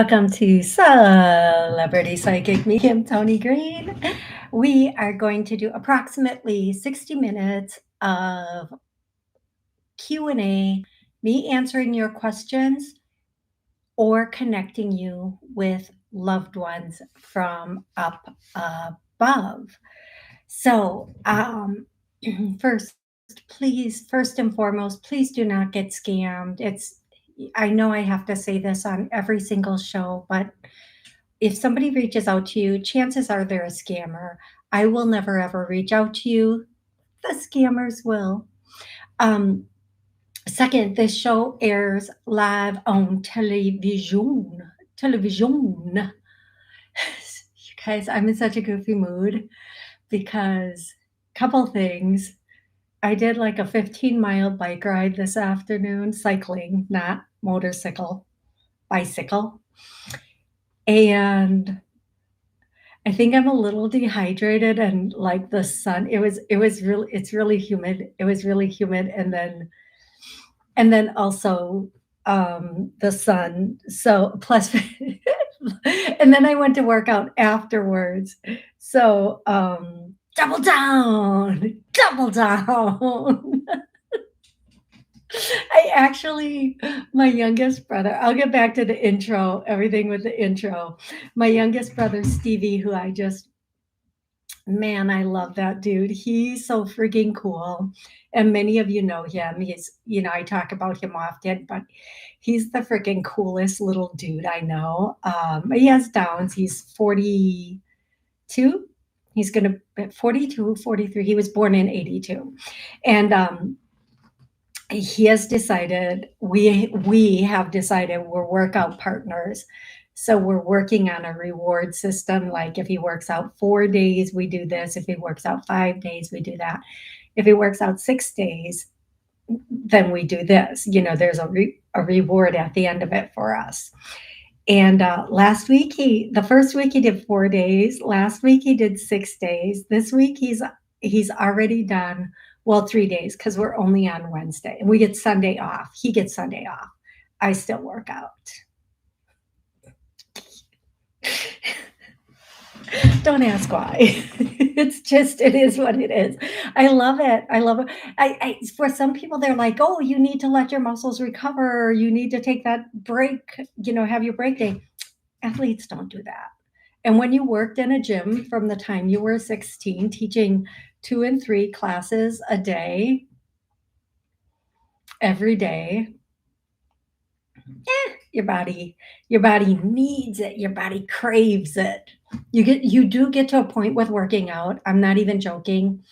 Welcome to Celebrity Psychic Medium Tony Green. We are going to do approximately 60 minutes of Q&A, me answering your questions or connecting you with loved ones from up above. So, first, first and foremost, please do not get scammed. I know I have to say this on every single show, but if somebody reaches out to you, chances are they're a scammer. I will never ever reach out to you. The scammers will. Um, Second, this show airs live on television. Television. You guys, I'm in such a goofy mood because couple things. I did like a 15-mile bike ride this afternoon, cycling, not motorcycle, bicycle. And I think I'm a little dehydrated and like the sun, it was really it's really humid. It was really humid and then also the sun. So plus and then I went to work out afterwards. So double down, double down. I actually, my youngest brother, I'll get back to the intro, everything with the intro. My youngest brother, Stevie, who I just, man, I love that dude. He's so freaking cool. And many of you know him. I talk about him often, but he's the freaking coolest little dude I know. He has Downs. He's 42. He's going to be 42, 43. He was born in 82. And he has decided we have decided we're workout partners, so we're working on a reward system. Like if he works out 4 days we do this, if he works out 5 days we do that, if he works out 6 days then we do this. There's a reward at the end of it for us. And last week the first week he did 4 days, last week he did 6 days, this week he's already done, well, 3 days, because we're only on Wednesday and we get Sunday off. He gets Sunday off. I still work out. Don't ask why. It is what it is. I love it. I love it. For some people, they're like, oh, you need to let your muscles recover. Or you need to take that break, have your break day. Athletes don't do that. And when you worked in a gym from the time you were 16, teaching 2 and 3 classes a day, every day, your body needs it. Your body craves it. You do get to a point with working out, I'm not even joking,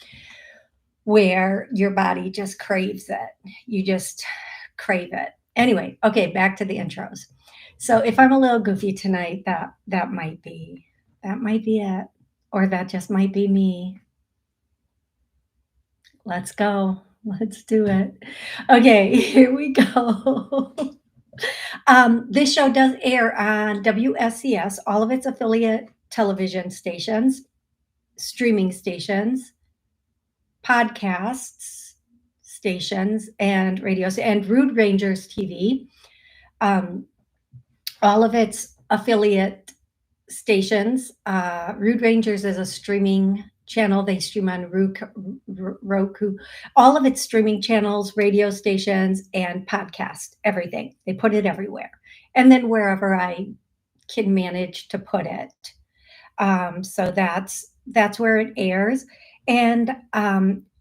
where your body just craves it. You just crave it. Anyway, okay, back to the intros. So if I'm a little goofy tonight, that might be it, or that just might be me. Let's go. Let's do it. Okay, here we go. This show does air on WSCS, all of its affiliate television stations, streaming stations, podcasts stations, and radios, and Rude Rangers TV. All of its affiliate stations. Rude Rangers is a streaming channel. They stream on Roku, all of its streaming channels, radio stations, and podcast, everything. They put it everywhere. And then wherever I can manage to put it. So that's where it airs. And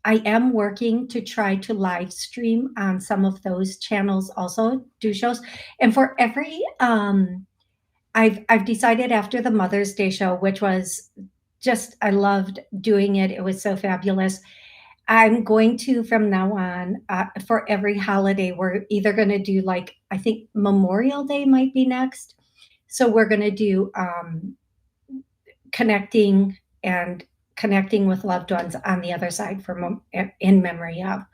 I am working to try to live stream on some of those channels also, do shows. And for every I've decided after the Mother's Day show, which was just, I loved doing it. It was so fabulous. I'm going to, from now on, for every holiday, we're either going to do, like, I think Memorial Day might be next. So we're going to do connecting with loved ones on the other side in memory of.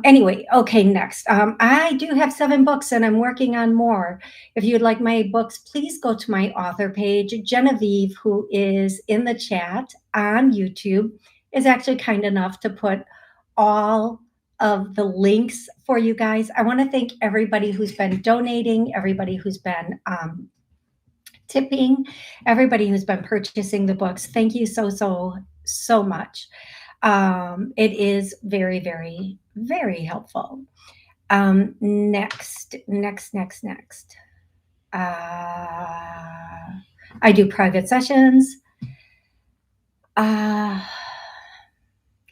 Anyway, okay, next. I do have 7 books and I'm working on more. If you'd like my books, please go to my author page. Genevieve, who is in the chat on YouTube, is actually kind enough to put all of the links for you guys. I want to thank everybody who's been donating, everybody who's been tipping, everybody who's been purchasing the books. Thank you so, so, so much. It is very, very, very helpful. Next. I do private sessions. Uh,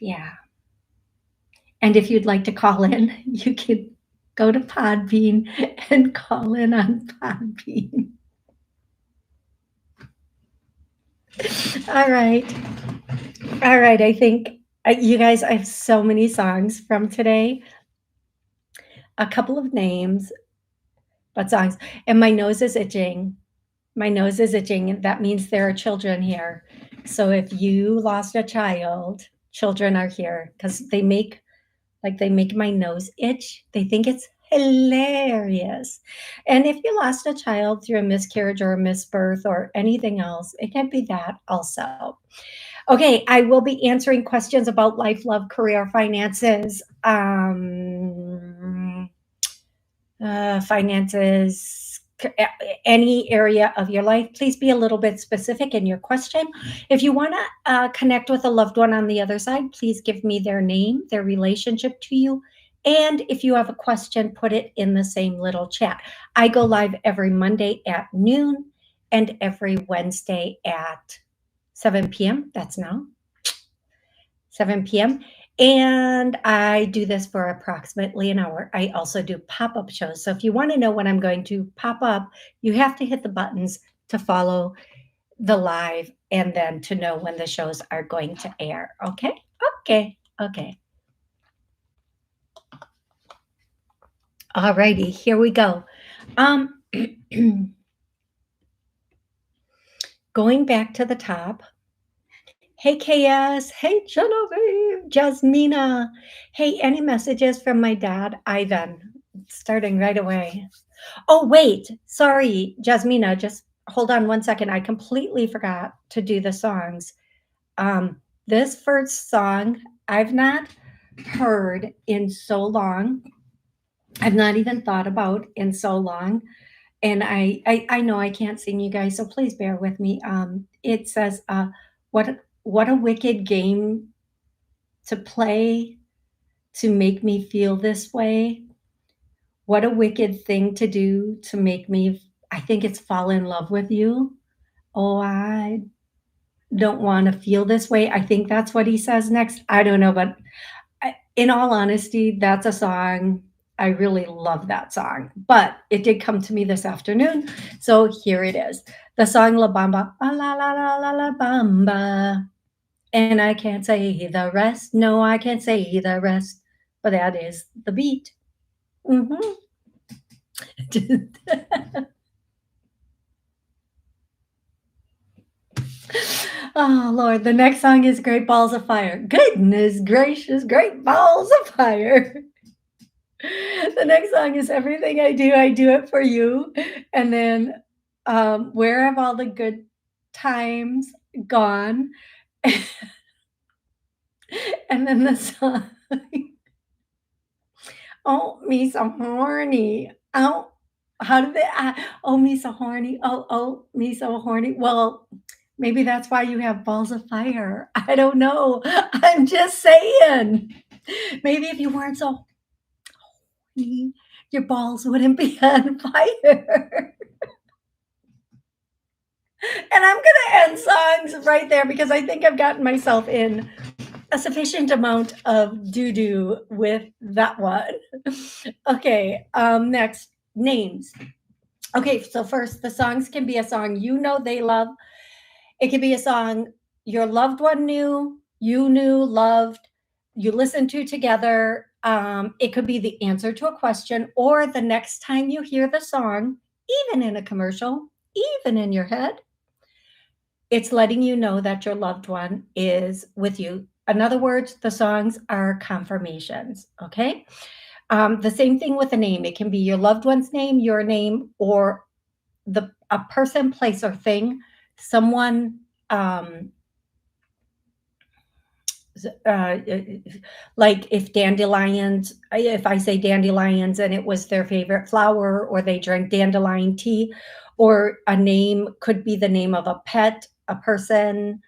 yeah. And if you'd like to call in, you can go to Podbean and call in on Podbean. All right. All right. I think you guys, I have so many songs from today, a couple of names, but songs. And my nose is itching. My nose is itching. And that means there are children here. So if you lost a child, children are here because they make my nose itch. They think it's hilarious. And if you lost a child through a miscarriage or a misbirth or anything else, it can be that also. Okay, I will be answering questions about life, love, career, finances, any area of your life. Please be a little bit specific in your question. If you want to connect with a loved one on the other side, please give me their name, their relationship to you. And if you have a question, put it in the same little chat. I go live every Monday at noon and every Wednesday at 7 p.m. That's now 7 p.m. And I do this for approximately an hour. I also do pop-up shows. So if you want to know when I'm going to pop up, you have to hit the buttons to follow the live and then to know when the shows are going to air. Okay? Okay. All righty, here we go. Going back to the top. Hey, KS. Hey, Genevieve. Jasmina. Hey, any messages from my dad, Ivan? Starting right away. Oh, wait. Sorry, Jasmina. Just hold on one second. I completely forgot to do the songs. This first song I've not heard in so long. I've not even thought about in so long. And I know I can't sing, you guys, so please bear with me. It says, what a wicked game to play to make me feel this way. What a wicked thing to do to make me, I think it's fall in love with you. Oh, I don't want to feel this way. I think that's what he says next. I don't know, but in all honesty, that's a song. I really love that song, but it did come to me this afternoon. So here it is. The song La Bamba, la la la la la Bamba. And I can't say the rest. No, I can't say the rest. But that is the beat. Mm-hmm. Oh, Lord. The next song is Great Balls of Fire. Goodness gracious, Great Balls of Fire. The next song is Everything I Do It for You. And then Where Have All the Good Times Gone? And then the song, Oh, me so horny. Oh, how did they, oh, me so horny. Oh, me so horny. Well, maybe that's why you have balls of fire. I don't know. I'm just saying. Maybe if you weren't so horny, your balls wouldn't be on fire. And I'm going to end songs right there because I think I've gotten myself in a sufficient amount of doo-doo with that one. Okay, next, names. Okay, so first, the songs can be a song you know they love. It can be a song your loved one knew, you knew, loved, you listened to together. It could be the answer to a question, or the next time you hear the song, even in a commercial, even in your head, it's letting you know that your loved one is with you. In other words, the songs are confirmations, okay? The same thing with a name. It can be your loved one's name, your name, or a person, place, or thing. Someone, like if I say dandelions and it was their favorite flower, or they drank dandelion tea, or a name could be the name of a pet, a person,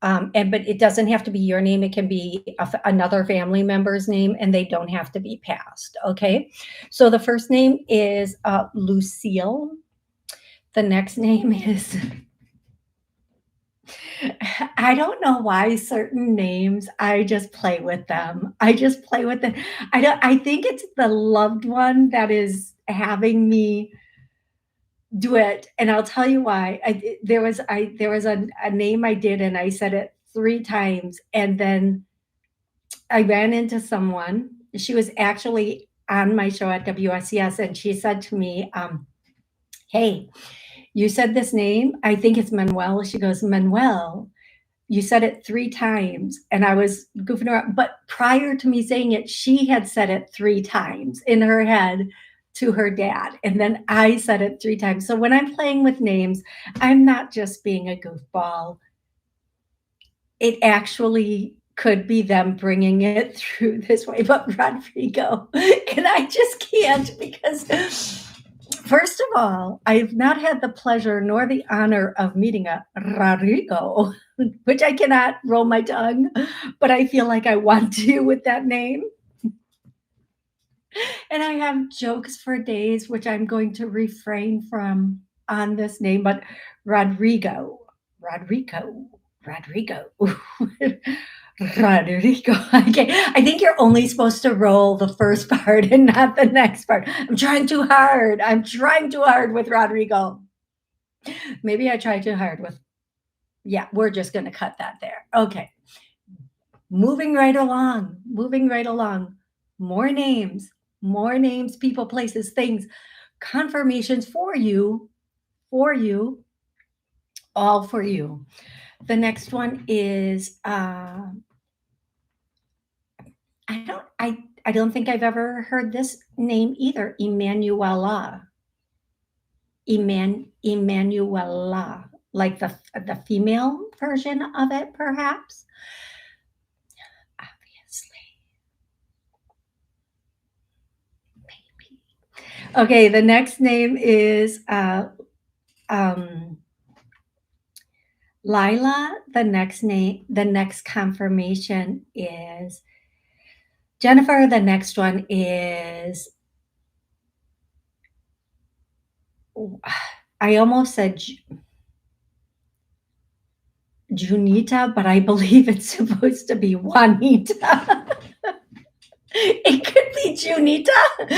but it doesn't have to be your name. It can be another family member's name, and they don't have to be passed. Okay. So the first name is Lucille. The next name is, I don't know why certain names, I just play with them. I just play with them. I think it's the loved one that is having me do it, and I'll tell you why. There was a name I did, and I said it 3 times, and then I ran into someone. She was actually on my show at WSCS, and she said to me, "Hey, you said this name. I think it's Manuel." She goes, "Manuel, you said it 3 times." And I was goofing around. But prior to me saying it, she had said it 3 times in her head to her dad. And then I said it 3 times. So when I'm playing with names, I'm not just being a goofball. It actually could be them bringing it through this way. But Rodrigo, and I just can't because, first of all, I've not had the pleasure nor the honor of meeting a Rodrigo, which I cannot roll my tongue, but I feel like I want to with that name. And I have jokes for days, which I'm going to refrain from on this name, but Rodrigo, Rodrigo, Rodrigo. Rodrigo. Okay. I think you're only supposed to roll the first part and not the next part. I'm trying too hard. I'm trying too hard with Rodrigo. Maybe I tried too hard with, yeah, we're just going to cut that there. Okay. Moving right along, moving right along. More names, people, places, things, confirmations for you, all for you. The next one is, I don't think I've ever heard this name either. Emanuela. Emanuela, like the female version of it, perhaps. Obviously, maybe. Okay, the next name is Lila. The next confirmation is Jennifer. The next one is, I almost said Junita, but I believe it's supposed to be Juanita. It could be Junita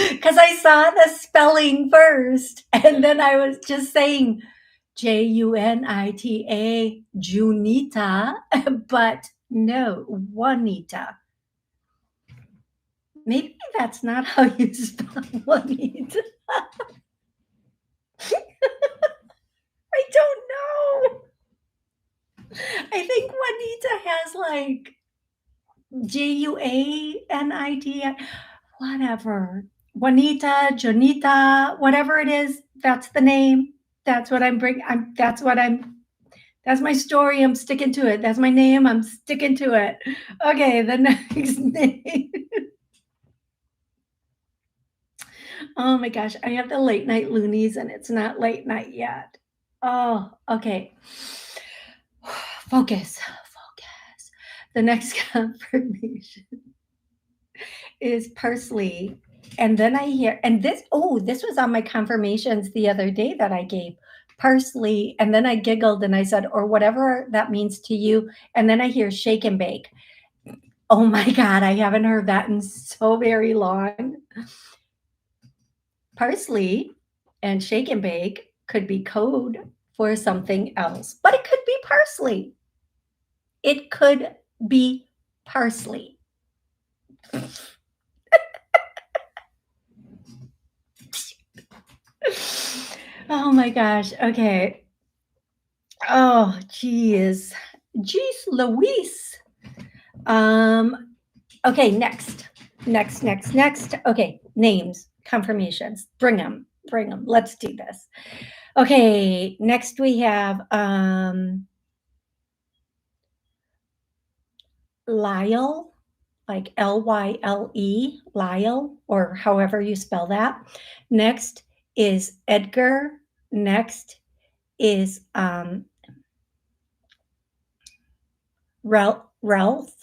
because I saw the spelling first, and then I was just saying Junita, Junita, but no, Juanita. Maybe that's not how you spell Juanita. I don't know. I think Juanita has like Juanita, whatever. Juanita, Jonita, whatever it is, that's the name. That's what I'm bringing. That's my story. I'm sticking to it. That's my name. I'm sticking to it. Okay, the next name. Oh my gosh, I have the late night loonies and it's not late night yet. Oh, okay. Focus. The next confirmation is parsley. And then I hear, and this was on my confirmations the other day that I gave parsley. And then I giggled and I said, or whatever that means to you. And then I hear shake and bake. Oh my God, I haven't heard that in so very long. Parsley and shake and bake could be code for something else, but it could be parsley. It could be parsley. Oh my gosh. Okay. Oh, geez. Geez, Louise. Okay, next. Okay, names, confirmations. Bring them. Let's do this. Okay, next we have Lyle, like Lyle, Lyle, or however you spell that. Next is Edgar. Next is Ralph.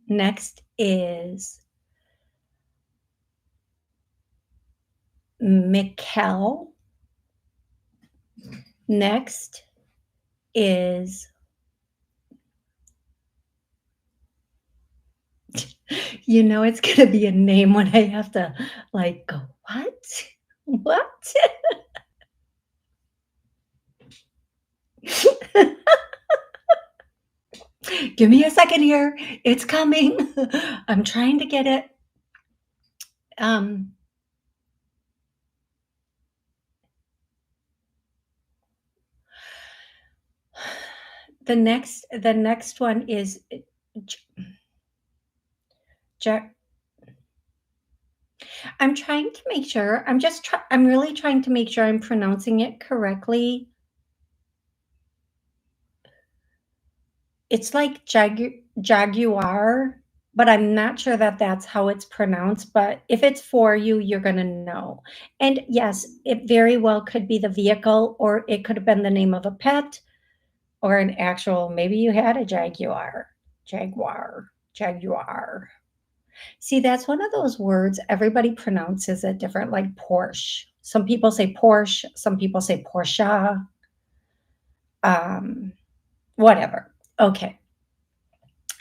Next is Mikkel. Next is, it's going to be a name when I have to like go, what? What? Give me a second here. It's coming. I'm trying to get it. Um, the next one is Jack. I'm trying to make sure. I'm really trying to make sure I'm pronouncing it correctly. It's like jaguar, but I'm not sure that that's how it's pronounced. But if it's for you, you're going to know. And yes, it very well could be the vehicle, or it could have been the name of a pet, or an actual, maybe you had a jaguar. See, that's one of those words everybody pronounces it different, like Porsche. Some people say Porsche, some people say Porsche. Whatever. Okay.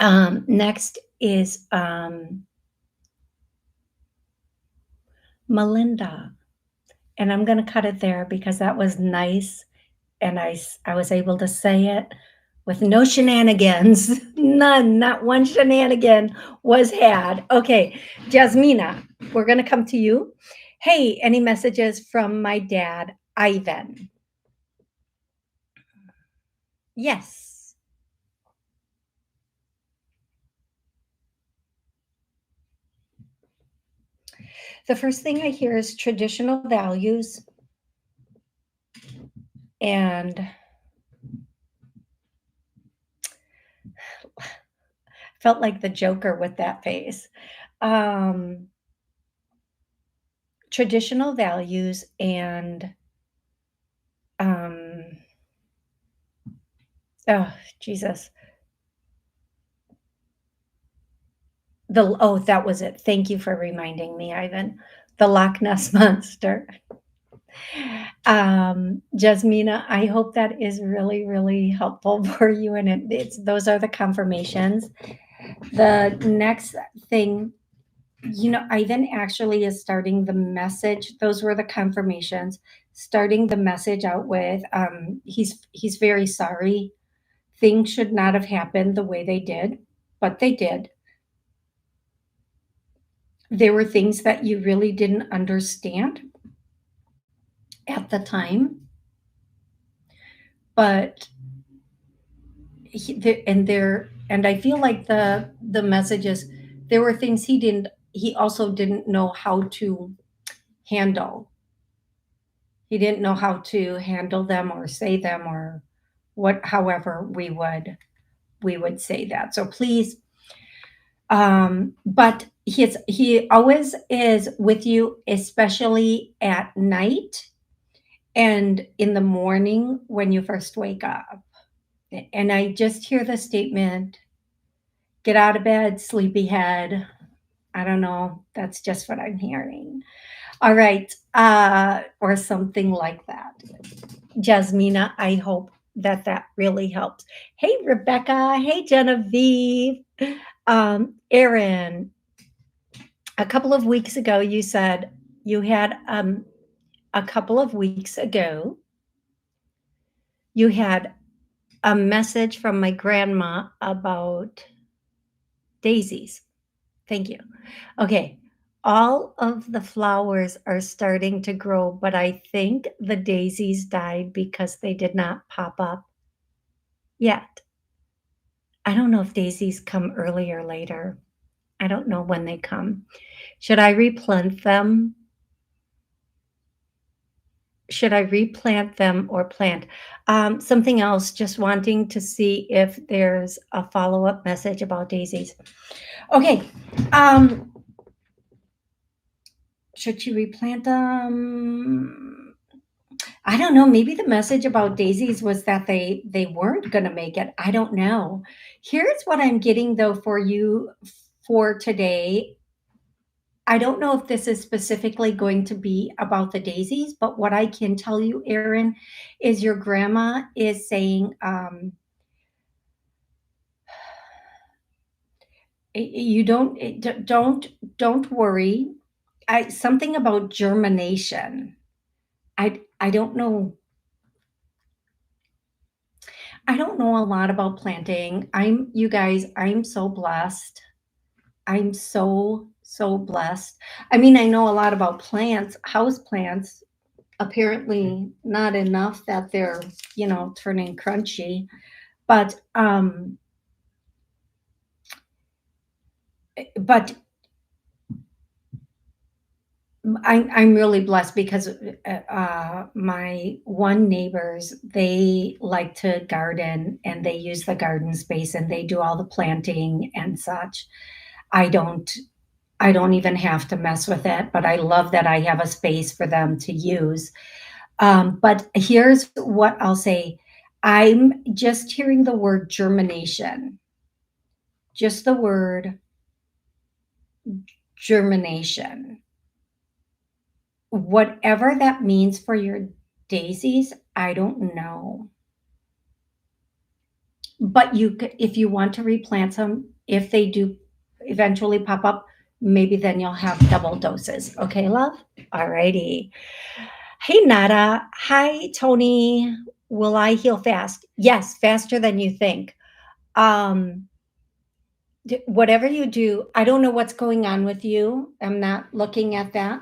Next is Melinda. And I'm going to cut it there because that was nice. And I was able to say it with no shenanigans. None, not one shenanigan was had. Okay, Jasmina, we're going to come to you. Hey, any messages from my dad, Ivan? Yes. The first thing I hear is traditional values, and felt like the Joker with that face. Traditional values and oh Jesus. That was it. Thank you for reminding me, Ivan. The Loch Ness Monster. Jasmina, I hope that is really, really helpful for you. And those are the confirmations. The next thing, Ivan actually is starting the message. Those were the confirmations. Starting the message out with, he's very sorry. Things should not have happened the way they did, but they did. There were things that you really didn't understand at the time, but and I feel like the messages, there were things he also didn't know how to handle. He didn't know how to handle them or say them, or however we would say that. So please, but he always is with you, especially at night and in the morning when you first wake up. And I just hear the statement, get out of bed, sleepyhead. I don't know. That's just what I'm hearing. All right. Or something like that. Jasmina, I hope that really helps. Hey, Rebecca. Hey, Genevieve. Erin, a couple of weeks ago, you said you had, a couple of weeks ago, you had a message from my grandma about daisies. Thank you. Okay. All of the flowers are starting to grow, but I think the daisies died because they did not pop up yet. I don't know if daisies come early or later. I don't know when they come. Should I replant them? Should I replant them or plant? Something else, just wanting to see if there's a follow-up message about daisies. Okay. Should you replant them? I don't know, maybe the message about daisies was that they weren't gonna make it, I don't know. Here's what I'm getting though for you for today. I don't know if this is specifically going to be about the daisies, but what I can tell you, Erin, is your grandma is saying, you don't don't worry. I something about germination. I don't know. I don't know a lot about planting. I'm you guys, I'm so blessed. I'm so blessed. I mean, I know a lot about plants, house plants. Apparently not enough that they're, turning crunchy. But I'm really blessed because my one neighbors, they like to garden and they use the garden space and they do all the planting and such. I don't I don't even have to mess with it, but I love that I have a space for them to use. But here's what I'll say. I'm just hearing the word germination, just the word germination. Whatever that means for your daisies, I don't know. But if you want to replant some, if they do eventually pop up, maybe then you'll have double doses. Okay, love? Alrighty. Hey, Nada. Hi, Toni. Will I heal fast? Yes, faster than you think. Um, whatever you do, I don't know what's going on with you. I'm not looking at that.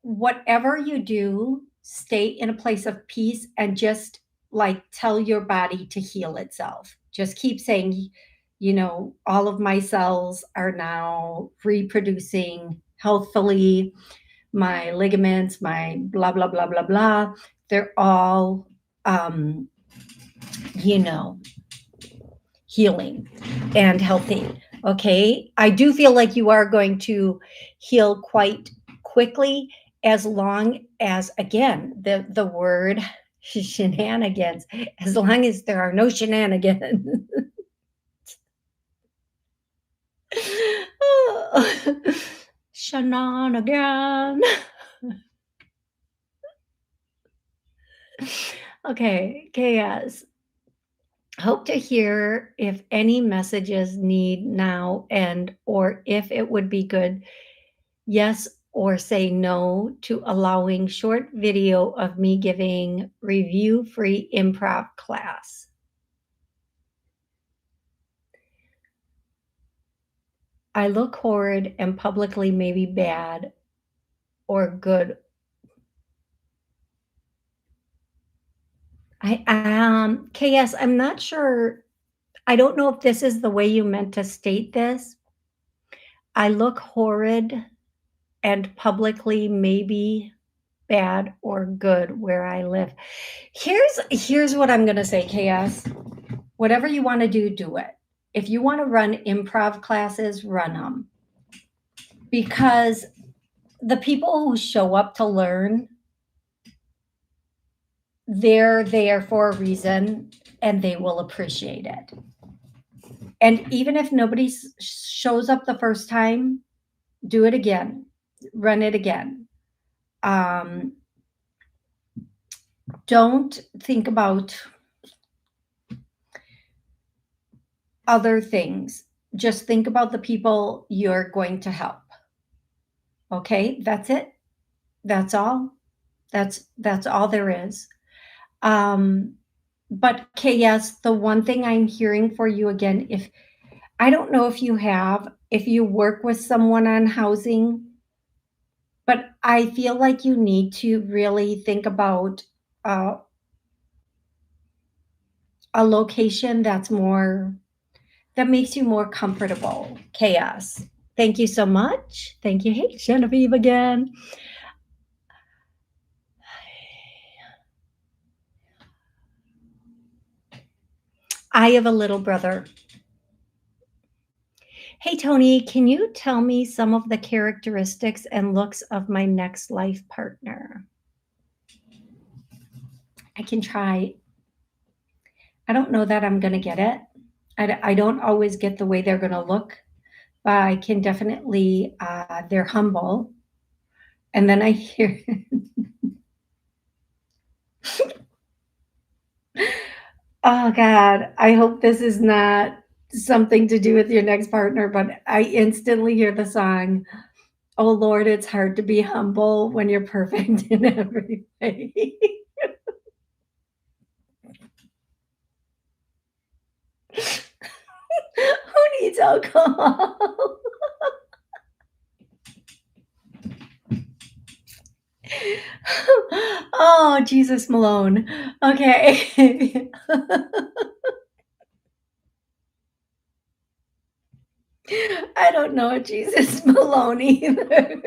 Whatever you do, stay in a place of peace and just like tell your body to heal itself. Just keep saying, all of my cells are now reproducing healthfully, my ligaments, my blah, blah, blah, blah, blah. They're all, um, you know, healing and healthy. Okay. I do feel like you are going to heal quite quickly as long as, again, the word shenanigans, as long as there are no shenanigans. Shenanigan. Okay. Chaos. Hope to hear if any messages need now and or if it would be good yes or say no to allowing short video of me giving review free improv class. I look horrid and publicly maybe bad or good. KS, I'm not sure. I don't know if this is the way you meant to state this. I look horrid and publicly maybe bad or good where I live. Here's what I'm going to say, KS. Whatever you want to do it. If you want to run improv classes, run them. Because the people who show up to learn, they're there for a reason and they will appreciate it. And even if nobody shows up the first time, do it again, run it again. Don't think about other things. Just think about the people you're going to help. Okay, that's it. That's all. That's all there is. But KS, the one thing I'm hearing for you again, if I don't know if you work with someone on housing, but I feel like you need to really think about uh, a location that makes you more comfortable. KS. Thank you so much. Thank you. Hey, Genevieve again. I have a little brother. Hey, Toni, can you tell me some of the characteristics and looks of my next life partner? I can try. I don't know that I'm going to get it. I don't always get the way they're going to look, but I can definitely, they're humble. And then I hear, oh God, I hope this is not something to do with your next partner, but I instantly hear the song, "Oh Lord, it's hard to be humble when you're perfect in every way." Who needs alcohol? Oh, Jesus Malone. Okay. I don't know Jesus Malone either.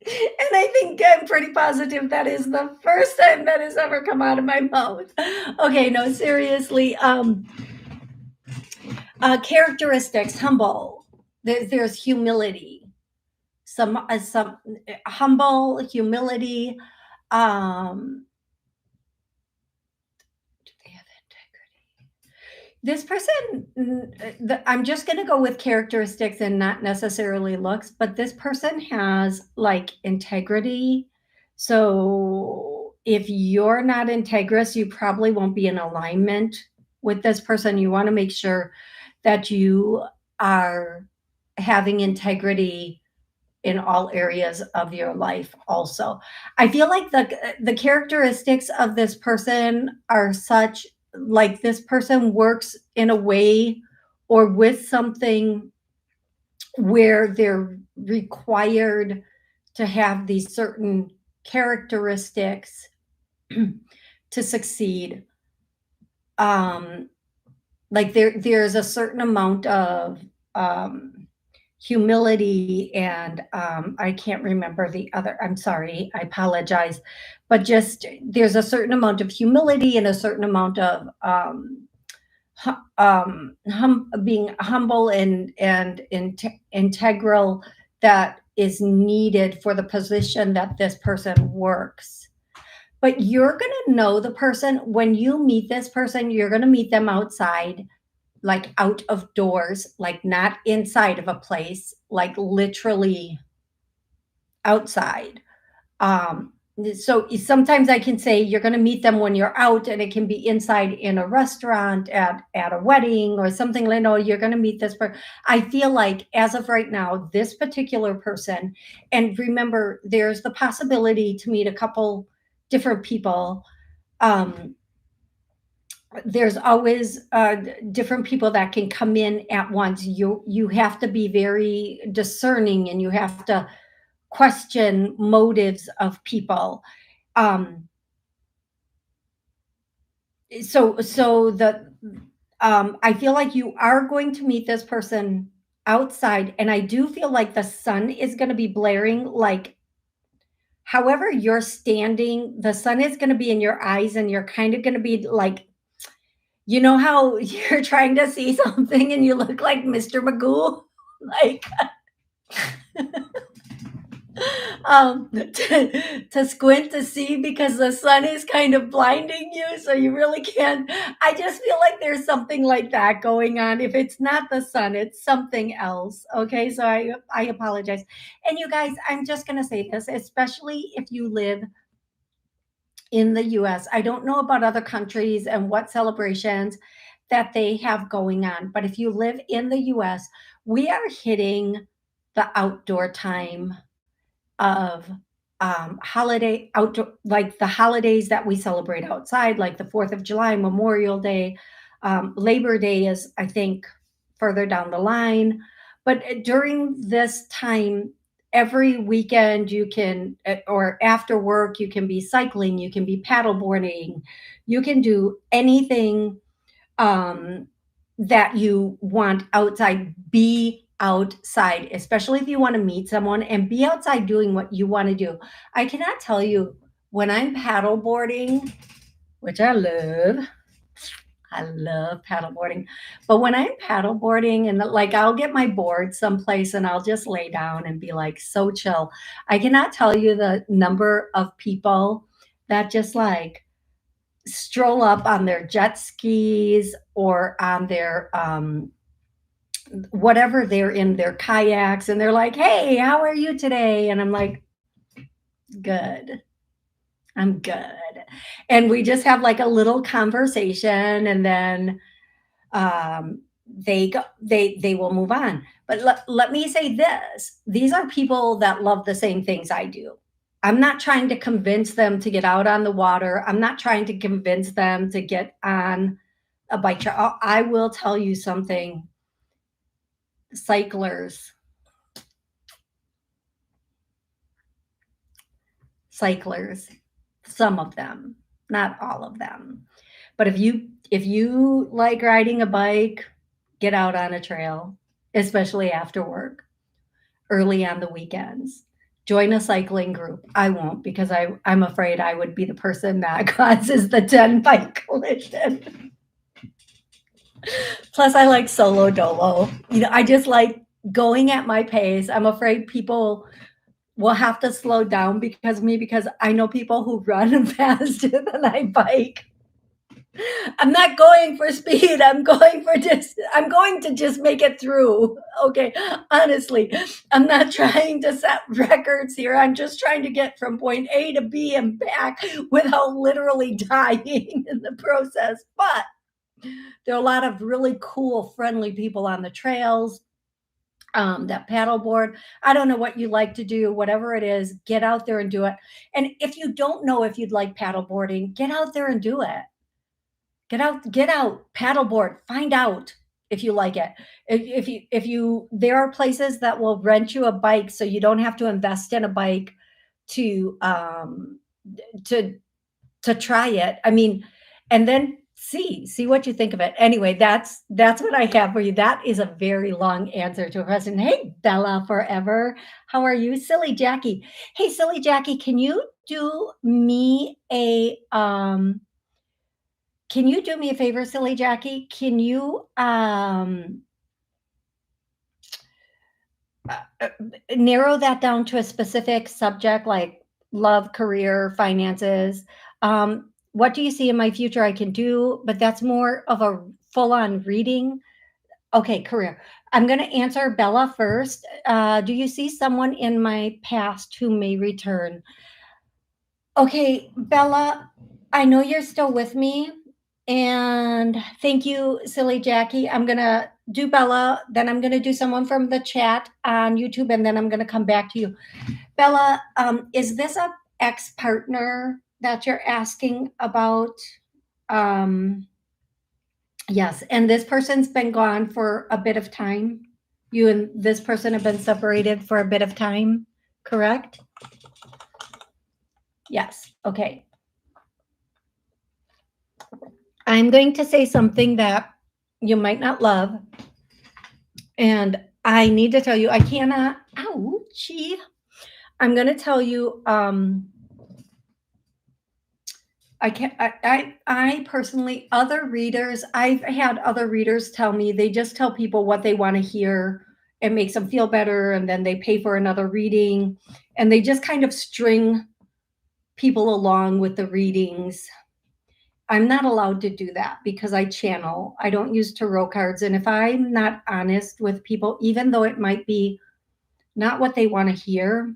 And I think I'm pretty positive that is the first time that has ever come out of my mouth. Okay, no, seriously. Characteristics, humble. There's humility. Some humble humility. Um, do they have integrity? This person, I'm just going to go with characteristics and not necessarily looks, but this person has like integrity. So if you're not integrous, you probably won't be in alignment with this person. You want to make sure that you are having integrity in all areas of your life also. I feel like the characteristics of this person are such, like this person works in a way or with something where they're required to have these certain characteristics to succeed. Um, like there's a certain amount of humility and I can't remember the other. I'm sorry, I apologize, but just there's a certain amount of humility and a certain amount of being humble and integral that is needed for the position that this person works. But you're going to know the person when you meet this person. You're going to meet them outside, like out of doors, like not inside of a place, like literally outside. Um, so sometimes I can say you're going to meet them when you're out, and it can be inside in a restaurant, at a wedding or something. Like, no, you're going to meet this person. I feel like as of right now, this particular person, and remember, there's the possibility to meet a couple different people. Um, there's always different people that can come in at once. You have to be very discerning, and you have to question motives of people. Um, so the I feel like you are going to meet this person outside, and I do feel like the sun is going to be blaring. Like however you're standing, the sun is going to be in your eyes, and you're kind of going to be like, you know how you're trying to see something and you look like Mr. Magoo? Like, to squint to see because the sun is kind of blinding you, so you really can't. I just feel like there's something like that going on. If it's not the sun, it's something else. Okay, so I apologize. And you guys, I'm just gonna say this, especially if you live in the US. I don't know about other countries and what celebrations that they have going on, but if you live in the US, we are hitting the outdoor time of holiday outdoor, like the holidays that we celebrate outside, like the 4th of July, Memorial Day. Labor Day is, I think, further down the line. But during this time, every weekend you can, or after work, you can be cycling, you can be paddleboarding, you can do anything um, that you want outside. Be outside, especially if you want to meet someone, and be outside doing what you want to do. I cannot tell you when I'm paddleboarding, which I love paddleboarding. But when I'm paddleboarding and like I'll get my board someplace and I'll just lay down and be like so chill. I cannot tell you the number of people. that just like stroll up on their jet skis or on their whatever, they're in their kayaks and they're like, "Hey, how are you today?" And I'm like, "Good. I'm good." And we just have like a little conversation and then they will move on. But let me say this. These are people that love the same things I do. I'm not trying to convince them to get out on the water. I'm not trying to convince them to get on a bike trail. I will tell you something. Cyclers, cyclers, some of them, not all of them. But if you like riding a bike, get out on a trail, especially after work, early on the weekends. Join a cycling group. I won't because I'm afraid I would be the person that causes the 10 bike collision. Plus, I like solo dolo. I just like going at my pace. I'm afraid people will have to slow down because of me because I know people who run faster than I bike. I'm not going for speed. I'm going to just make it through. Okay. Honestly, I'm not trying to set records here. I'm just trying to get from point A to B and back without literally dying in the process. But there are a lot of really cool, friendly people on the trails. That paddleboard. I don't know what you like to do, whatever it is, get out there and do it. And if you don't know if you'd like paddleboarding, get out there and do it. Get out, paddleboard, find out if you like it. If you there are places that will rent you a bike so you don't have to invest in a bike to to to try it. I mean, and then see what you think of it. Anyway, that's what I have for you. That is a very long answer to a question. Hey, Bella Forever, how are you? Silly Jackie. Hey, Silly Jackie, can you do me a favor, Silly Jackie? Can you narrow that down to a specific subject like love, career, finances? What do you see in my future I can do? But that's more of a full on reading. Okay, career. I'm going to answer Bella first. Do you see someone in my past who may return? Okay, Bella, I know you're still with me. And thank you, Silly Jackie. I'm going to do Bella, then I'm going to do someone from the chat on YouTube, and then I'm going to come back to you. Bella, is this a ex-partner that you're asking about? Yes, and this person's been gone for a bit of time. You and this person have been separated for a bit of time, correct? Yes, okay. I'm going to say something that you might not love. And I need to tell you, I cannot, ouchie. I'm going to tell you, I personally, other readers, I've had other readers tell me, they just tell people what they want to hear. It makes them feel better. And then they pay for another reading and they just kind of string people along with the readings. I'm not allowed to do that because I channel. I don't use tarot cards. And if I'm not honest with people, even though it might be not what they want to hear,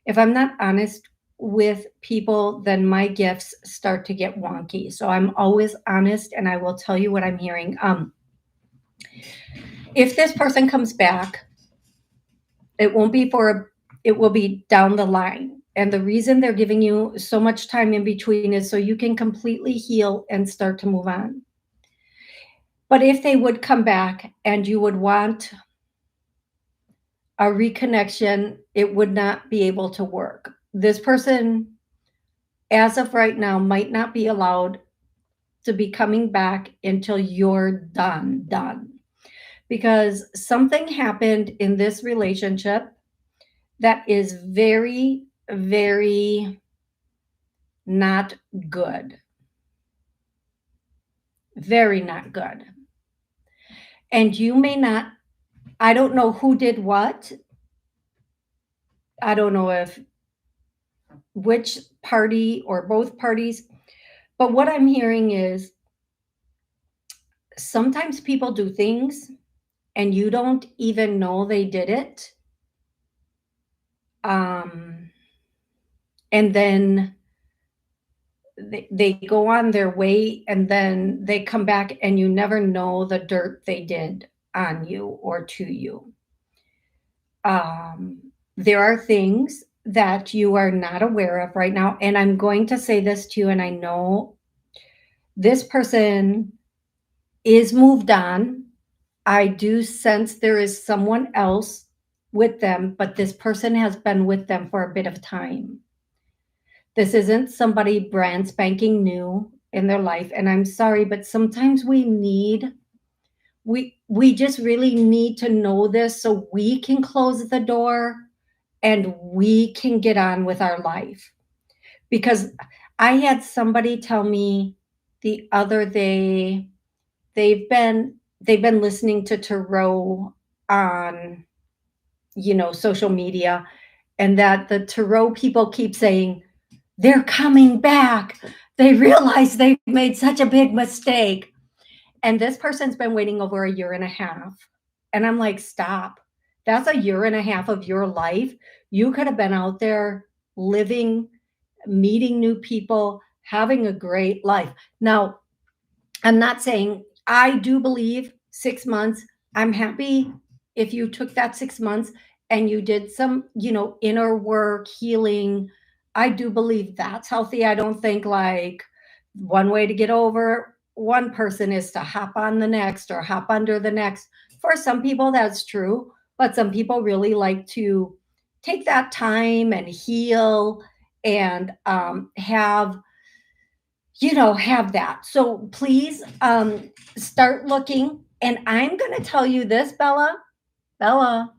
if I'm not honest with people, then my gifts start to get wonky. So I'm always honest and I will tell you what I'm hearing. If this person comes back, it will be down the line. And the reason they're giving you so much time in between is so you can completely heal and start to move on. But if they would come back and you would want a reconnection, it would not be able to work. This person, as of right now, might not be allowed to be coming back until you're done. Because something happened in this relationship that is very, very not good. Very not good. And you may not, I don't know who did what. I don't know if which party or both parties. But what I'm hearing is sometimes people do things and you don't even know they did it. Um, and then they go on their way and then they come back and you never know the dirt they did on you or to you. Um, there are things that you are not aware of right now. And I'm going to say this to you, and I know this person is moved on. I do sense there is someone else with them, but this person has been with them for a bit of time. This isn't somebody brand spanking new in their life. And I'm sorry, but sometimes we just really need to know this so we can close the door and we can get on with our life. Because I had somebody tell me the other day they've been listening to Tarot on social media, and that the Tarot people keep saying they're coming back. They realize they've made such a big mistake. And this person's been waiting over a year and a half. And I'm like, stop. That's a year and a half of your life. You could have been out there living, meeting new people, having a great life. Now, I'm not saying I do believe 6 months. I'm happy if you took that 6 months and you did some, inner work, healing. I do believe that's healthy. I don't think like one way to get over one person is to hop on the next or hop under the next. For some people, that's true. But some people really like to take that time and heal and have that. So please start looking. And I'm going to tell you this, Bella, Bella,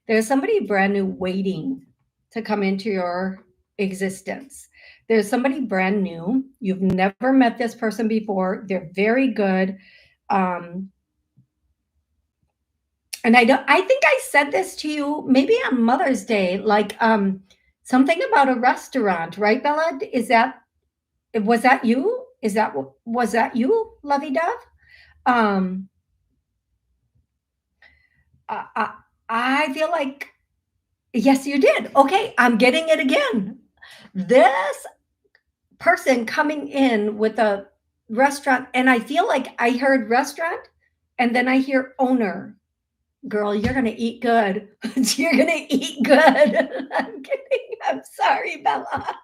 there's somebody brand new waiting to come into your existence. There's somebody brand new. You've never met this person before. They're very good. Um, and I think I said this to you maybe on Mother's Day, like something about a restaurant, right, Bella? Was that you? Was that you, Lovey Dove? Um, I, I I feel like yes, you did. Okay, I'm getting it again. This person coming in with a restaurant, and I feel like I heard restaurant, and then I hear owner. Girl, you're gonna eat good. You're gonna eat good. I'm kidding. I'm sorry, Bella.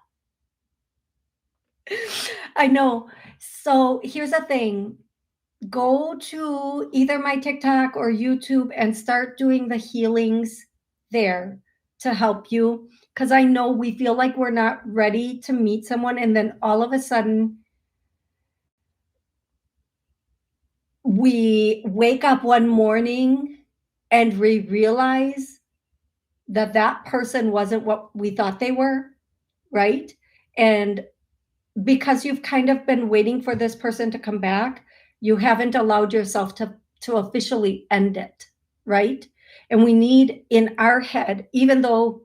I know. So here's the thing. Go to either my TikTok or YouTube and start doing the healings there to help you. Because I know we feel like we're not ready to meet someone, and then all of a sudden we wake up one morning and we realize that that person wasn't what we thought they were, right? And because you've kind of been waiting for this person to come back, you haven't allowed yourself to officially end it, right? And we need in our head, even though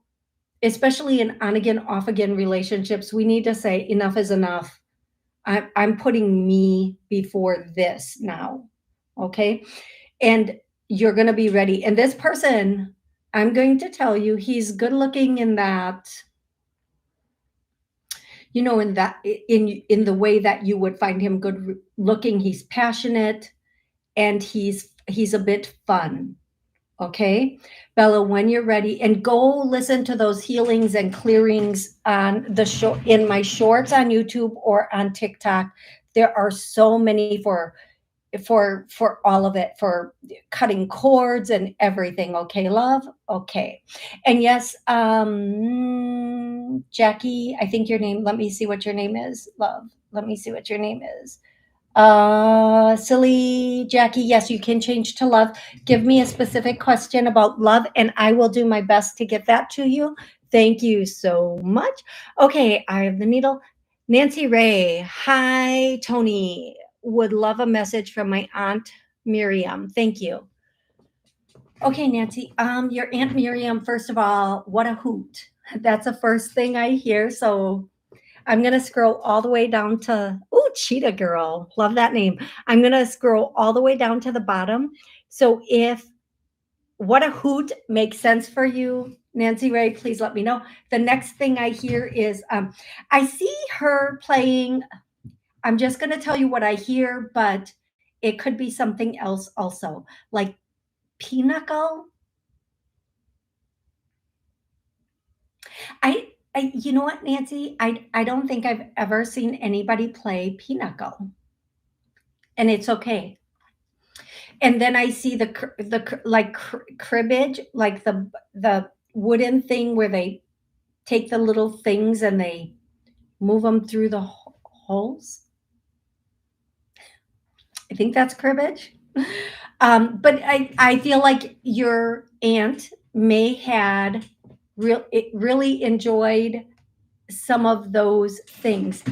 especially in on again off again relationships, we need to say enough is enough. I'm putting me before this now, okay? And you're going to be ready. And this person, I'm going to tell you, he's good looking in that, in the way that you would find him good looking. He's passionate and he's a bit fun. Okay, Bella, when you're ready, and go listen to those healings and clearings on the show in my shorts on YouTube or on TikTok. There are so many for all of it, for cutting cords and everything. Okay, love. Okay. And yes, Jackie, I think your name, let me see what your name is, love. Let me see what your name is. Silly Jackie, yes, you can change to love. Give me a specific question about love and I will do my best to get that to you. Thank you so much. Okay, I have the needle. Nancy Ray, hi, Toni. Would love a message from my Aunt Miriam. Thank you. Okay, Nancy. Your Aunt Miriam, first of all, what a hoot. That's the first thing I hear. So I'm going to scroll all the way down to, oh, Cheetah Girl. Love that name. I'm going to scroll all the way down to the bottom. So if what a hoot makes sense for you, Nancy Ray, please let me know. The next thing I hear is I see her playing. I'm just going to tell you what I hear, but it could be something else also, like pinochle. You know what, Nancy? I don't think I've ever seen anybody play pinochle, and it's okay. And then I see like cribbage, like the wooden thing where they take the little things and they move them through the holes. I think that's cribbage. But I feel like your aunt may had really enjoyed some of those things.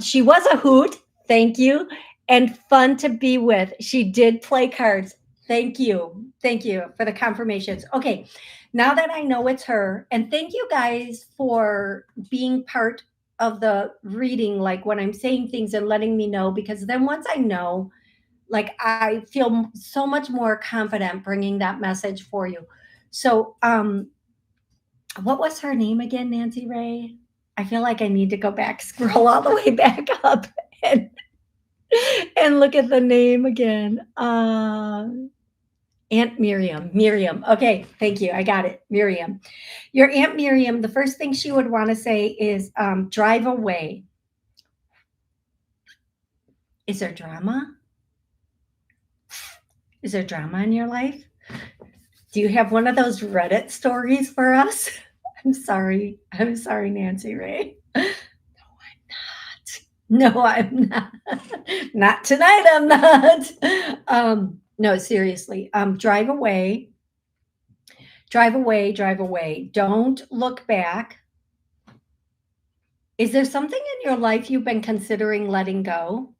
She was a hoot, thank you, and fun to be with. She did play cards. Thank you for the confirmations. Okay, now that I know it's her, and thank you guys for being part of the reading, like when I'm saying things and letting me know, because then once I know, like I feel so much more confident bringing that message for you. So, what was her name again, Nancy Ray? I feel like I need to go back, scroll all the way back up and look at the name again. Aunt Miriam. Miriam. Okay, thank you. I got it. Miriam. Your Aunt Miriam, the first thing she would want to say is drive away. Is there drama? Is there drama in your life? Do you have one of those Reddit stories for us? I'm sorry. I'm sorry, Nancy Ray. No, I'm not. Not tonight, I'm not. No, seriously. Drive away. Drive away, drive away. Don't look back. Is there something in your life you've been considering letting go?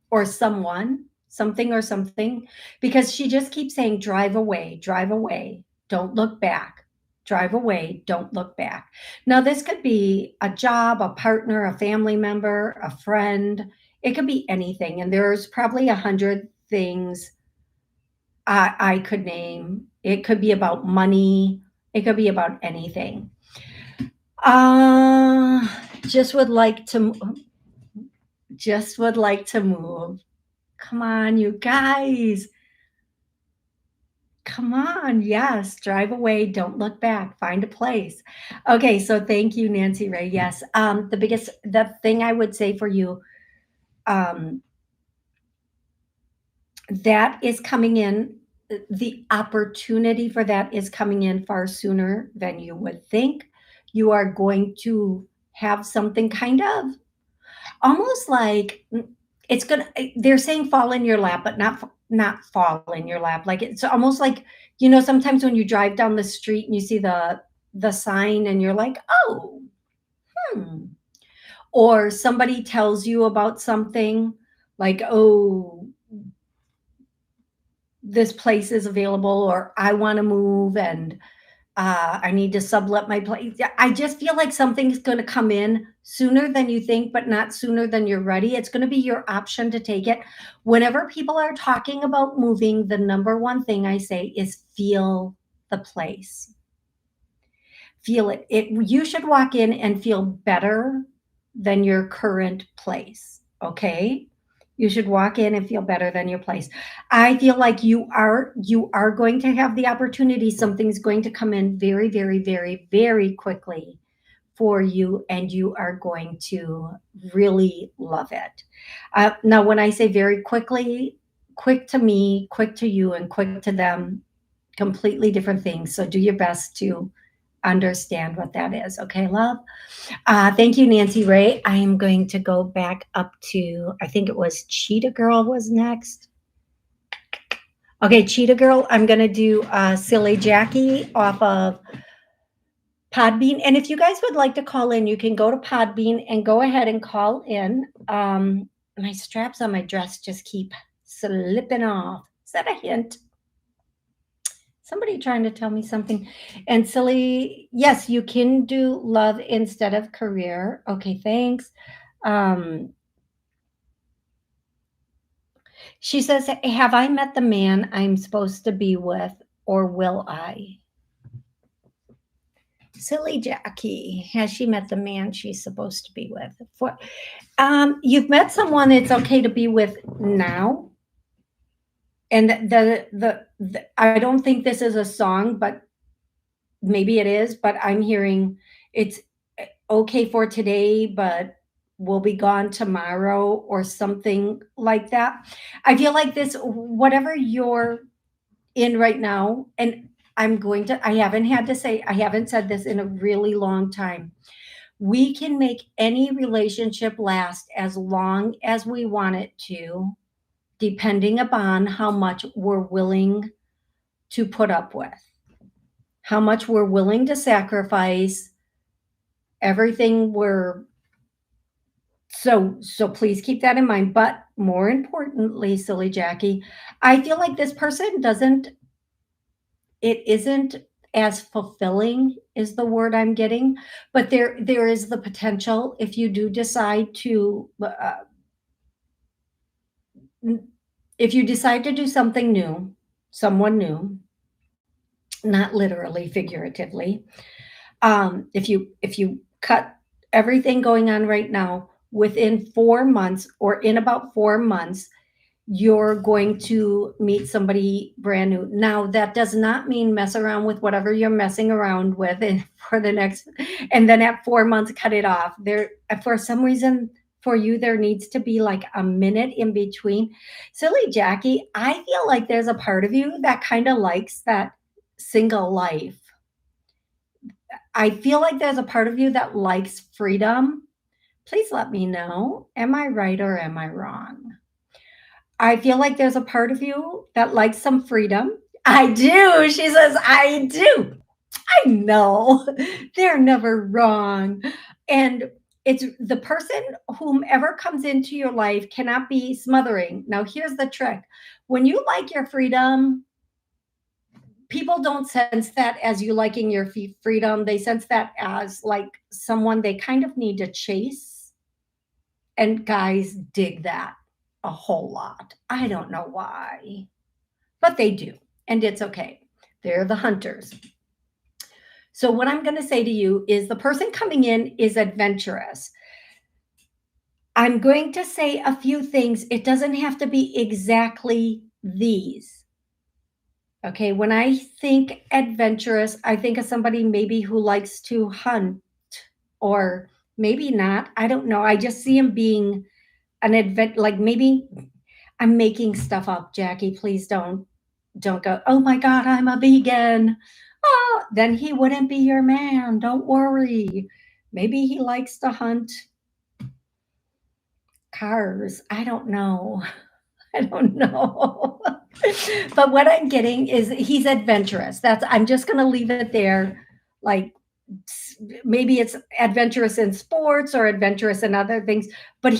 Or someone, something or something? Because she just keeps saying, drive away, don't look back. Drive away, don't look back. Now, this could be a job, a partner, a family member, a friend. It could be anything. And there's probably 100 things I could name. It could be about money. It could be about anything. Uh, just would like to, just would like to move. Come on, you guys. Come on. Yes. Drive away. Don't look back. Find a place. Okay. So thank you, Nancy Ray. Yes. The thing I would say for you, um, that is coming in, the opportunity for that is coming in far sooner than you would think. You are going to have something kind of almost like it's gonna they're saying fall in your lap, but not fall in your lap. Like it's almost like, sometimes when you drive down the street and you see the sign and you're like, oh, hmm. Or somebody tells you about something like, oh, this place is available, or I want to move and I need to sublet my place. I just feel like something's going to come in sooner than you think, but not sooner than you're ready. It's going to be your option to take it. Whenever people are talking about moving, the number one thing I say is feel the place. Feel it. You should walk in and feel better than your current place. Okay? You should walk in and feel better than your place. I feel like you are going to have the opportunity. Something's going to come in very, very, very, very quickly for you, and you are going to really love it. Now, when I say very quickly, quick to me, quick to you, and quick to them, completely different things. So do your best to understand what that is. Okay, love? Thank you, Nancy Ray. I am going to go back up to, I think it was Cheetah Girl was next. Okay, Cheetah Girl, I'm going to do Silly Jackie off of Podbean. And if you guys would like to call in, you can go to Podbean and go ahead and call in. My straps on my dress just keep slipping off. Is that a hint? Somebody trying to tell me something. And silly, yes, you can do love instead of career. Okay, thanks. Um, she says, have I met the man I'm supposed to be with, or will I? Silly Jackie, has she met the man she's supposed to be with? You've met someone it's okay to be with now, and I don't think this is a song, but maybe it is. But I'm hearing it's okay for today, but we'll be gone tomorrow, or something like that. I feel like this, whatever you're in right now, and I haven't had to say, I haven't said this in a really long time. We can make any relationship last as long as we want it to, depending upon how much we're willing to put up with, how much we're willing to sacrifice, everything we're so please keep that in mind. But more importantly, silly Jackie, I feel like this person doesn't it isn't as fulfilling is the word I'm getting, but there is the potential if you do decide to if you decide to do something new, someone new, not literally, figuratively. If you cut everything going on right now, within 4 months, or in about 4 months, you're going to meet somebody brand new. Now, that does not mean mess around with whatever you're messing around with and for the next, and then at 4 months, cut it off. There, for some reason, for you, there needs to be like a minute in between. Silly Jackie, I feel like there's a part of you that kind of likes that single life. I feel like there's a part of you that likes freedom. Please let me know. Am I right or am I wrong? I feel like there's a part of you that likes some freedom. I do. She says, I do. I know. They're never wrong. And it's the person, whomever comes into your life, cannot be smothering. Now, here's the trick: when you like your freedom, people don't sense that as you liking your freedom. They sense that as like someone they kind of need to chase. And guys dig that a whole lot. I don't know why, but they do. And it's okay. They're the hunters. So, what I'm going to say to you is the person coming in is adventurous. I'm going to say a few things. It doesn't have to be exactly these. Okay. When I think adventurous, I think of somebody maybe who likes to hunt, or maybe not. I don't know. I just see him being an like maybe I'm making stuff up, Jackie. Please don't go, oh my God, I'm a vegan. Oh, then he wouldn't be your man. Don't worry. Maybe he likes to hunt cars. I don't know. I don't know. But what I'm getting is he's adventurous. I'm just going to leave it there. Like, maybe it's adventurous in sports or adventurous in other things, but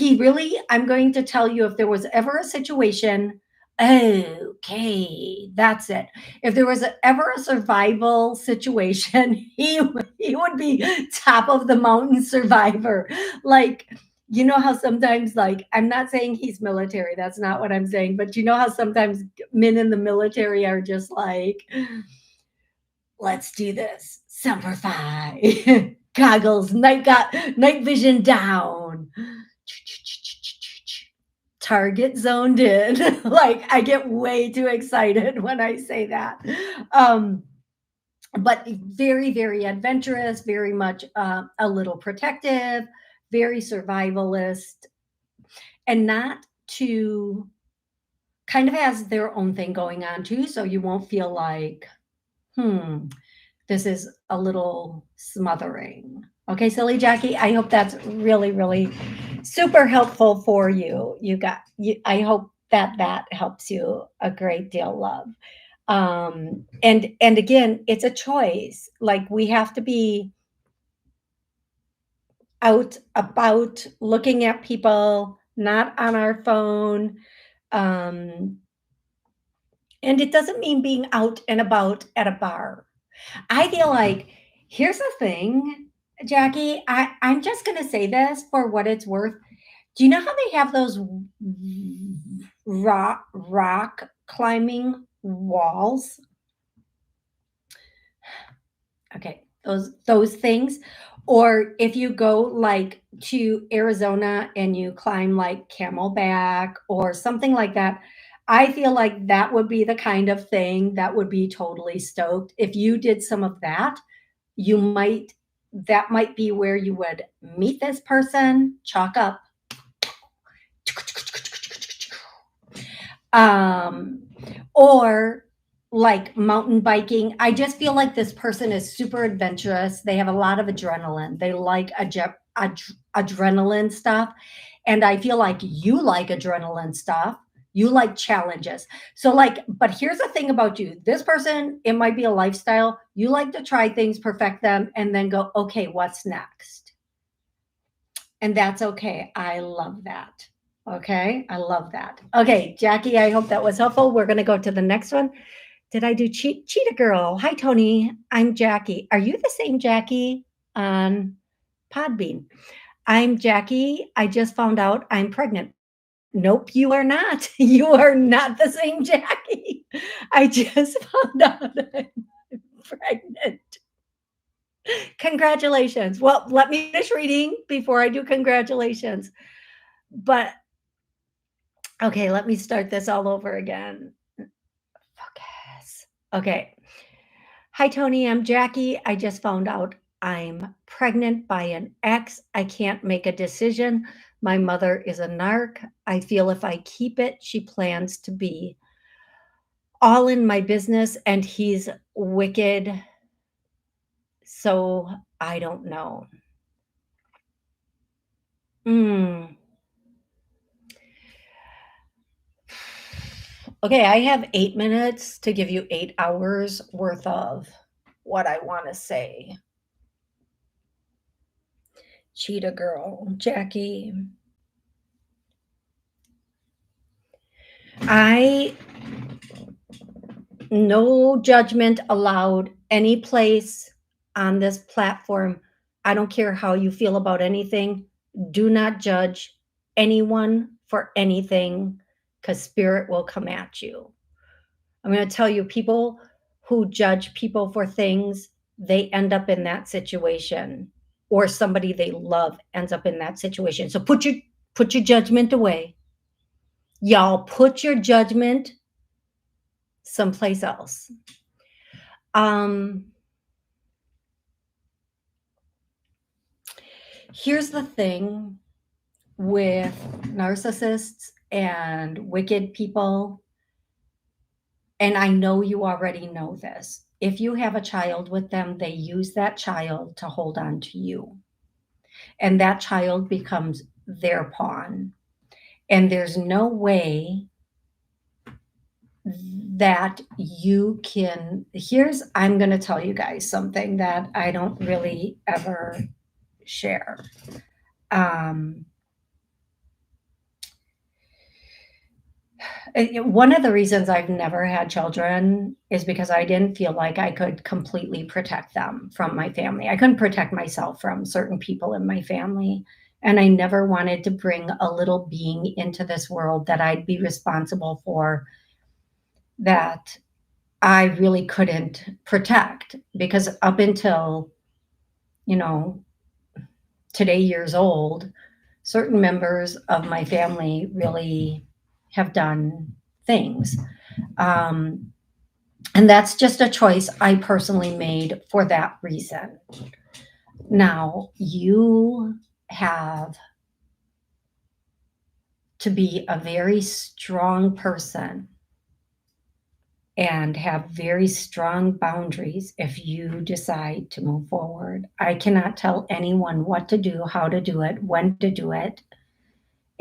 I'm going to tell you, if there was ever a situation, okay, that's it. If there was ever a survival situation, he would be top of the mountain survivor. Like, you know how sometimes, like, I'm not saying he's military, that's not what I'm saying, but you know how sometimes men in the military are just like, let's do this. Semper Fi. Goggles, night vision down. Target zoned in. Like, I get way too excited when I say that. Um, but very, very adventurous, very much a little protective, very survivalist, and not to kind of has their own thing going on too. So you won't feel like, this is a little smothering. Okay, silly Jackie, I hope that's really, really super helpful for you. I hope that helps you a great deal, love. And again, it's a choice. Like, we have to be out about, looking at people, not on our phone. Um, And it doesn't mean being out and about at a bar. I feel like here's the thing, Jackie. I'm just gonna say this for what it's worth. Do you know how they have those rock climbing walls? Okay, those things. Or if you go like to Arizona and you climb like Camelback or something like that, I feel like that would be the kind of thing that would be totally stoked. If you did some of that, you might that might be where you would meet this person, chalk up. Um, or like mountain biking. I just feel like this person is super adventurous. They have a lot of adrenaline. They like adrenaline stuff. And I feel like you like adrenaline stuff. You like challenges. So, like, but here's the thing about you this person, it might be a lifestyle. You like to try things, perfect them, and then go, okay, what's next? And that's okay. I love that. Okay. I love that. Okay, Jackie, I hope that was helpful. We're going to go to the next one. Did I do Cheetah Girl? Hi, Toni. I'm Jackie. Are you the same Jackie on Podbean? I'm Jackie. I just found out I'm pregnant. Nope, you are not. You are not the same Jackie. I just found out I'm pregnant. Congratulations. Well, let me finish reading before I do congratulations. But okay, let me start this all over again. Focus. Okay. Hi, Toni. I'm Jackie. I just found out I'm pregnant by an ex. I can't make a decision. My mother is a narc. I feel if I keep it, she plans to be all in my business, and he's wicked. So I don't know. Mm. Okay, I have 8 minutes to give you 8 hours worth of what I want to say. Cheetah Girl, Jackie. I no judgment allowed any place on this platform. I don't care how you feel about anything. Do not judge anyone for anything because spirit will come at you. I'm going to tell you, people who judge people for things, they end up in that situation, or somebody they love ends up in that situation. So put your judgment away. Y'all put your judgment someplace else. Um, Here's the thing with narcissists and wicked people, and I know you already know this. If you have a child with them, they use that child to hold on to you, and that child becomes their pawn. And there's no way that you can. I'm going to tell you guys something that I don't really ever share. Um, One of the reasons I've never had children is because I didn't feel like I could completely protect them from my family. I couldn't protect myself from certain people in my family. And I never wanted to bring a little being into this world that I'd be responsible for that I really couldn't protect. Because up until, you know, today, years old, certain members of my family really have done things. Um, and that's just a choice I personally made for that reason. Now, you have to be a very strong person and have very strong boundaries if you decide to move forward. I cannot tell anyone what to do, how to do it, when to do it,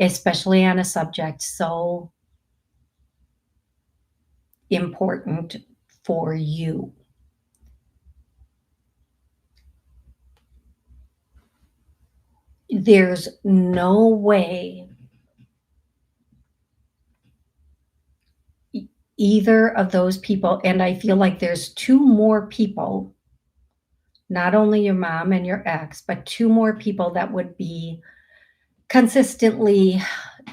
especially on a subject so important for you. There's no way either of those people, and I feel like there's 2 more people, not only your mom and your ex, but 2 more people that would be consistently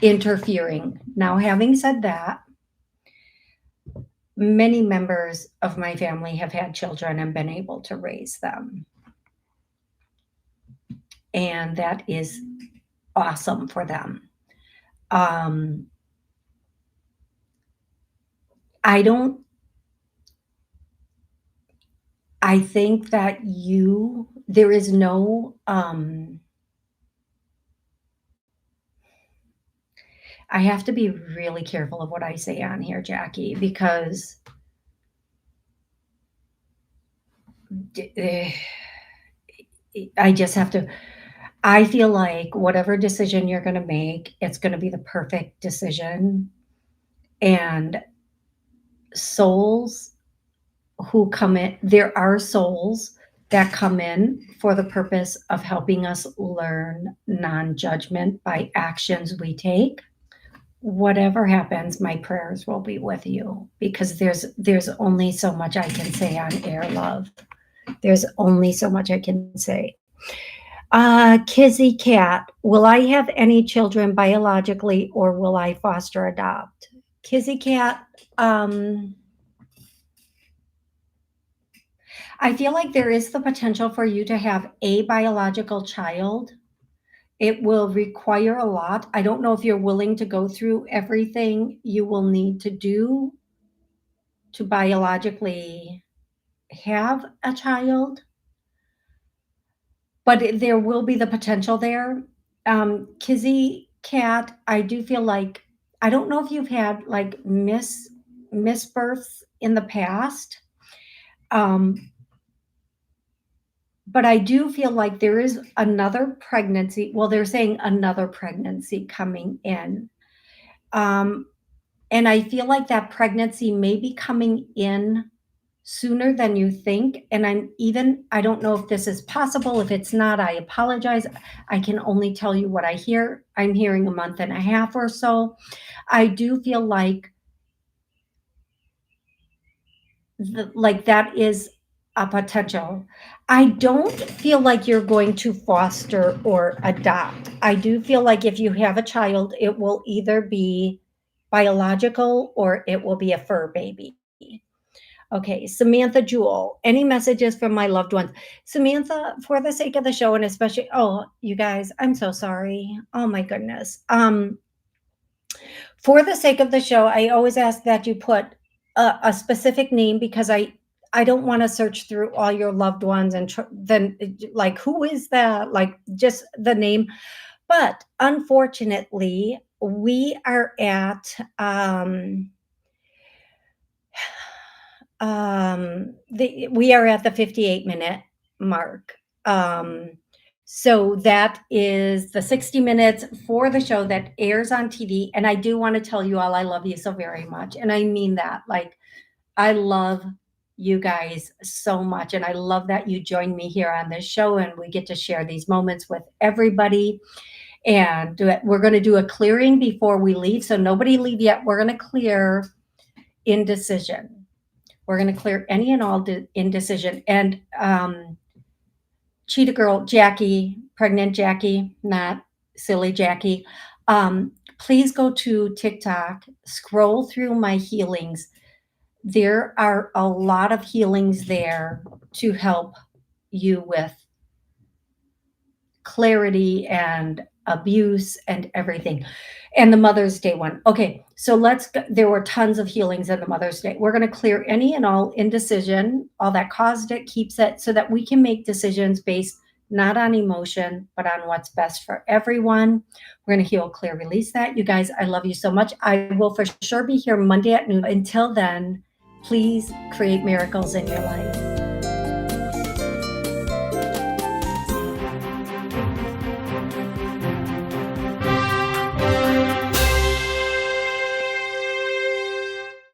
interfering. Now, having said that, many members of my family have had children and been able to raise them, and that is awesome for them. Um, I don't I think that there is no, I have to be really careful of what I say on here, Jackie, because d eh, I just have to I feel like whatever decision you're gonna make, it's gonna be the perfect decision, and souls who come in there are souls that come in for the purpose of helping us learn non-judgment by actions we take. Whatever happens, my prayers will be with you because there's only so much I can say on air, love. There's only so much I can say. Kizzy Cat, will I have any children biologically or will I foster adopt? Kizzy Cat, I feel like there is the potential for you to have a biological child. It will require a lot. I don't know if you're willing to go through everything you will need to do to biologically have a child, but there will be the potential there. Kizzy Cat, I do feel like I don't know if you've had like misbirths in the past, um, but I do feel like there is another pregnancy. Well, they're saying another pregnancy coming in. Um, and I feel like that pregnancy may be coming in sooner than you think. And I don't know if this is possible. If it's not, I apologize. I can only tell you what I hear. I'm hearing a month and a half or so. I do feel like that is a potential. I don't feel like you're going to foster or adopt. I do feel like if you have a child, it will either be biological or it will be a fur baby. Okay, Samantha Jewell, any messages from my loved ones? Samantha, for the sake of the show, and especially, oh, you guys, I'm so sorry. Oh my goodness. For the sake of the show, I always ask that you put a specific name because I don't want to search through all your loved ones and then like who is that? Like just the name. But unfortunately, we are at the 58-minute mark. Um, so that is the 60 minutes for the show that airs on TV. And I do want to tell you all I love you so very much. And I mean that. Like, I love you guys so much. And I love that you join me here on this show and we get to share these moments with everybody. And we're going to do a clearing before we leave. So nobody leave yet. We're going to clear indecision. We're going to clear any and all indecision. And Cheetah Girl, Jackie, pregnant Jackie, not silly Jackie. Please go to TikTok, scroll through my healings. There are a lot of healings there to help you with clarity and abuse and everything. And the Mother's Day one. Okay, so there were tons of healings in the Mother's Day. We're going to clear any and all indecision, all that caused it, keeps it, so that we can make decisions based not on emotion, but on what's best for everyone. We're going to heal, clear, release that. You guys, I love you so much. I will for sure be here Monday at noon. Until then, please create miracles in your life.